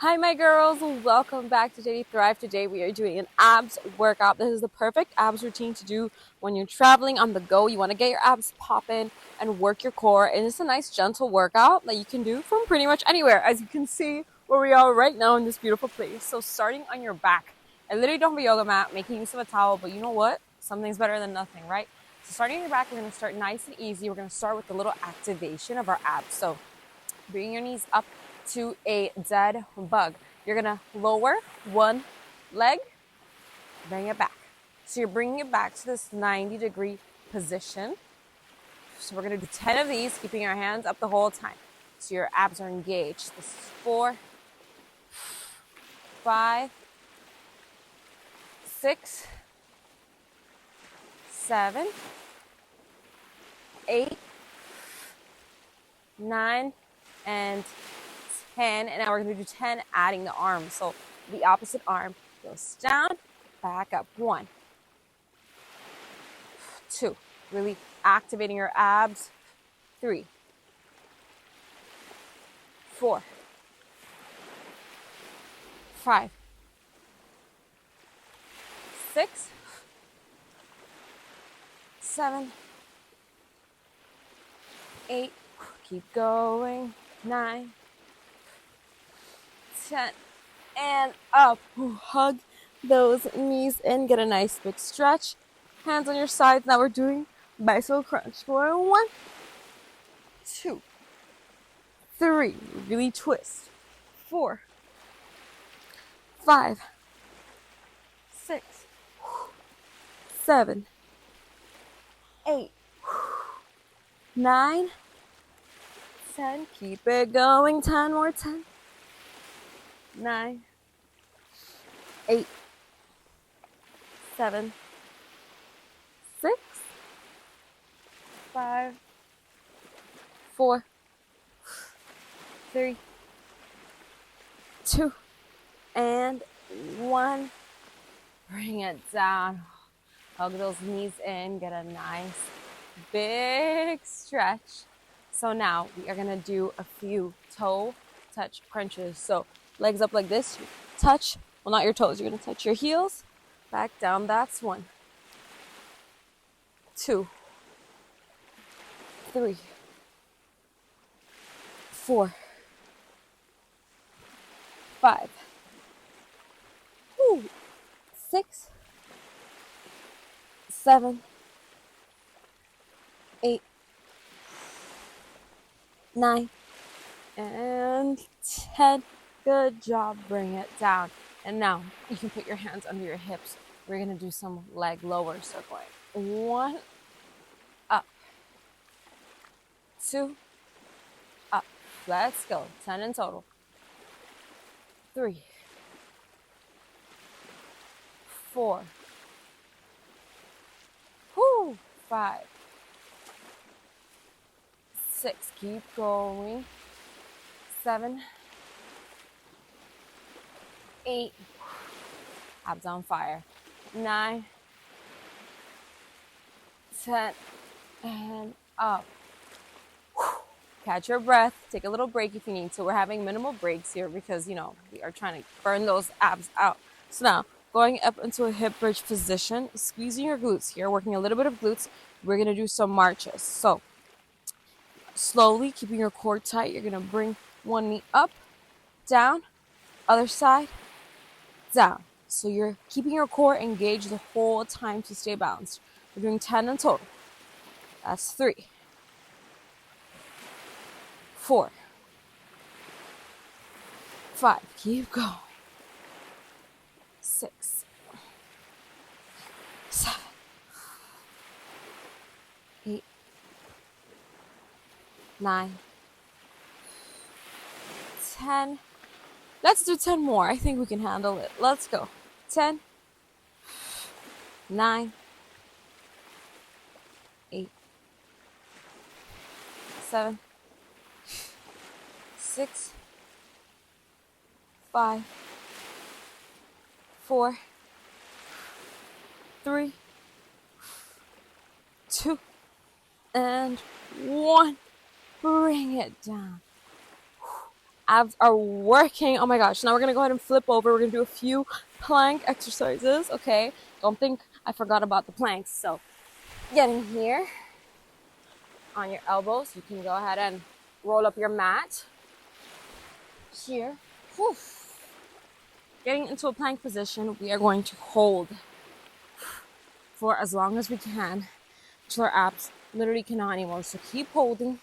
Hi my girls, welcome back to Daily Thrive. Today we are doing an abs workout. This is the perfect abs routine to do when you're traveling on the go. You want to get your abs popping and work your core, and it's a nice gentle workout that you can do from pretty much anywhere, as you can see where we are right now in this beautiful place. So starting on your back, I literally don't have a yoga mat, making use of a towel, but you know what? Something's better than nothing, right? So starting on your back, we're going to start nice and easy. We're going to start with a little activation of our abs. So bring your knees up to a dead bug. You're gonna lower one leg, bring it back. So you're bringing it back to this 90-degree position. So we're gonna do 10 of these, keeping our hands up the whole time. So your abs are engaged. This is 4, 5, 6, 7, 8, 9, and 10, and now we're going to do 10 adding the arms. So the opposite arm goes down, back up. 1, 2, really activating your abs. 3, 4, 5, 6, 7, 8, keep going, 9, 10, and up. Hug those knees in, get a nice big stretch. Hands on your sides. Now we're doing bicycle crunch. For 1, 2, 3, really twist. 4, 5, 6, 7, 8, 9, 10. Keep it going. 10 more. 10, 9, 8, 7, 6, 5, 4, 3, 2, and 1. Bring it down. Hug those knees in. Get a nice big stretch. So now we are going to do a few toe touch crunches. So legs up like this. Touch, well, not your toes. You're going to touch your heels. Back down. That's 1, 2, 3, 4, 5, 6, 7, 8, 9, and 10. Good job. Bring it down. And now you can put your hands under your hips. We're going to do some leg lowers. So going 1, up, 2, up. Let's go. 10 in total. 3, 4, 5, 6. Keep going. 7, 8. Abs on fire. 9, 10, and up. Catch your breath. Take a little break if you need to. We're having minimal breaks here because, we are trying to burn those abs out. So now, going up into a hip bridge position, squeezing your glutes here, working a little bit of glutes. We're going to do some marches. So slowly, keeping your core tight, you're going to bring one knee up, down, other side, down. So you're keeping your core engaged the whole time to stay balanced. We're doing 10 in total. That's 3, 4, 5. Keep going. 6, 7, 8, 9, 10. Let's do 10 more. I think we can handle it. Let's go. 10, 9, 8, 7, 6, 5, 4, 3, 2, and 1. Bring it down. Abs are working. Oh my gosh. Now we're going to go ahead and flip over. We're going to do a few plank exercises. Okay. Don't think I forgot about the planks. So getting here on your elbows, you can go ahead and roll up your mat here. Whew. Getting into a plank position, we are going to hold for as long as we can until our abs literally cannot anymore. So keep holding,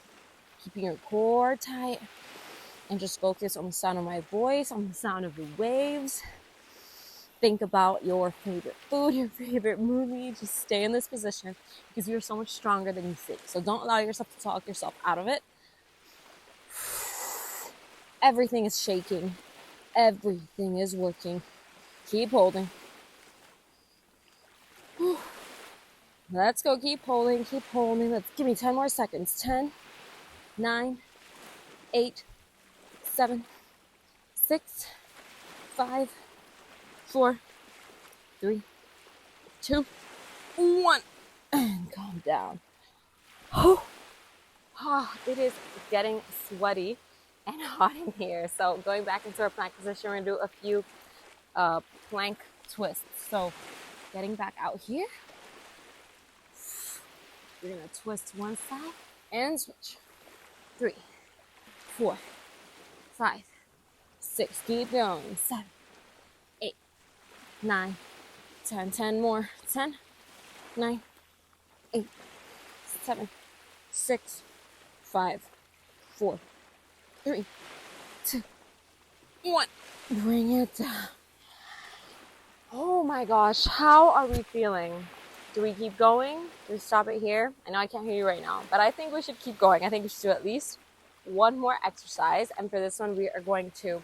keeping your core tight, and just focus on the sound of my voice, on the sound of the waves. Think about your favorite food, your favorite movie. Just stay in this position because you're so much stronger than you think. So don't allow yourself to talk yourself out of it. Everything is shaking. Everything is working. Keep holding. Let's go. Keep holding. Keep holding. Let's give me 10 more seconds. 10, 9, 8, 7, 6, 5, 4, 3, 2, 1. And calm down. It is getting sweaty and hot in here. So going back into our plank position, we're going to do a few plank twists. So getting back out here. We're going to twist one side and switch. 3, 4, 5, 6. Keep going. 7, 8, 9, 10. 10 more. 10, 9, 8, 7, 6, 5, 4, 3, 2, 1. Bring it down. Oh my gosh, how are we feeling? Do we keep going? Do we stop it here? I know I can't hear you right now, but I think we should keep going. I think we should do at least one more exercise. And for this one, we are going to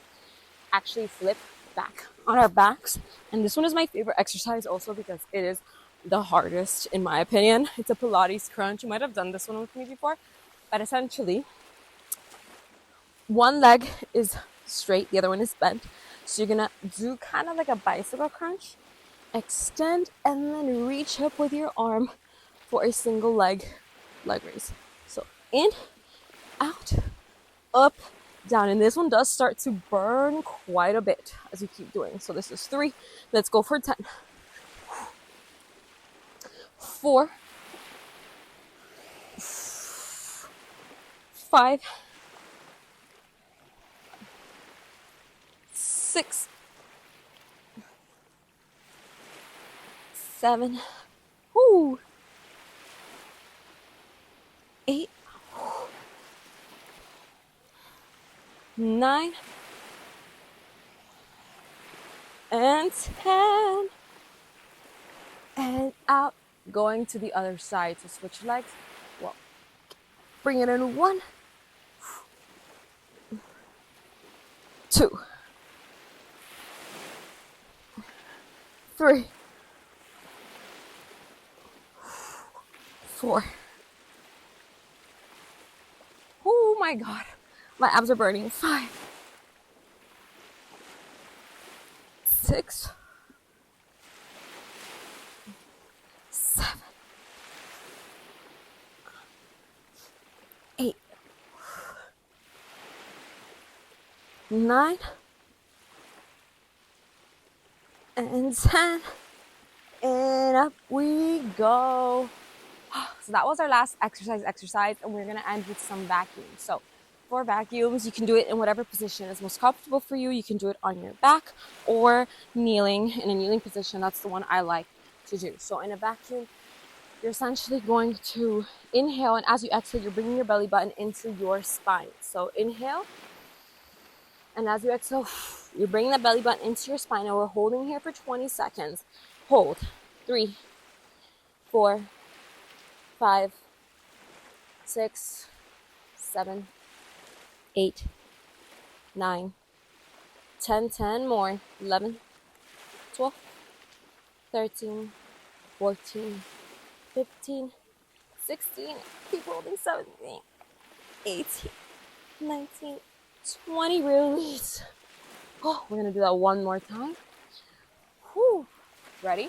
actually flip back on our backs. And this one is my favorite exercise also because it is the hardest in my opinion. It's a Pilates Crunch. You might have done this one with me before, but essentially one leg is straight, the other one is bent. So you're gonna do kind of like a bicycle crunch, extend, and then reach up with your arm for a single leg raise. So in, out, up, down. And this one does start to burn quite a bit as you keep doing. So this is 3. Let's go for 10. 4, 5, 6, 7, 8, 9, and 10. And out. Going to the other side. So switch legs. Well, bring it in. 1, 2, 3, 4. Oh my God. My abs are burning. 5, 6, 7, 8, 9, and 10. And up we go. So that was our last exercise, and we're going to end with some vacuums. So for vacuums, you can do it in whatever position is most comfortable for you. You can do it on your back or kneeling, in a kneeling position. That's the one I like to do. So in a vacuum, you're essentially going to inhale, and as you exhale, you're bringing your belly button into your spine. So inhale, and as you exhale, you're bringing that belly button into your spine, and we're holding here for 20 seconds. Hold. 3, 4, 5, 6, 7, 8, 9, 10. 10 more. 11, 12, 13, 14, 15, 16, keep holding. 17, 18, 19, 20, release. We're gonna do that one more time. Ready?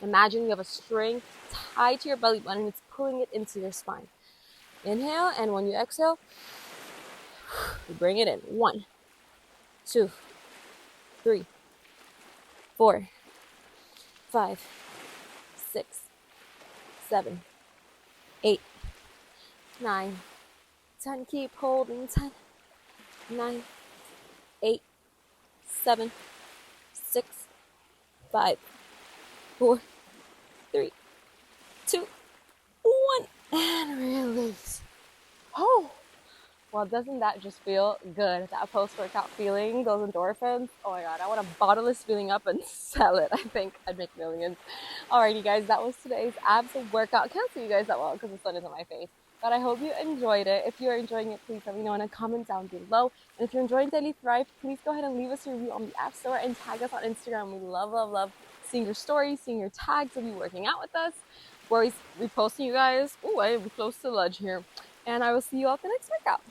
Imagine you have a string tied to your belly button and it's pulling it into your spine. Inhale, and when you exhale, you bring it in. 1, 2, 3, 4, 5, 6, 7, 8, 9, 10. Keep holding. 10, 9, 8, 7, 6, 5, 4, 3, 2, 1, and release. Oh, well, doesn't that just feel good? That post-workout feeling, those endorphins. Oh my God, I want to bottle this feeling up and sell it. I think I'd make millions. Alrighty, guys, that was today's abs workout. Can't see you guys that well because the sun is on my face, but I hope you enjoyed it. If you're enjoying it, please let me know in a comment down below. And if you're enjoying Daily Thrive, please go ahead and leave us a review on the App Store and tag us on Instagram. We love seeing your stories, seeing your tags of you working out with us. We're always reposting you guys. Oh, I'm close to the ledge here. And I will see you all at the next workout.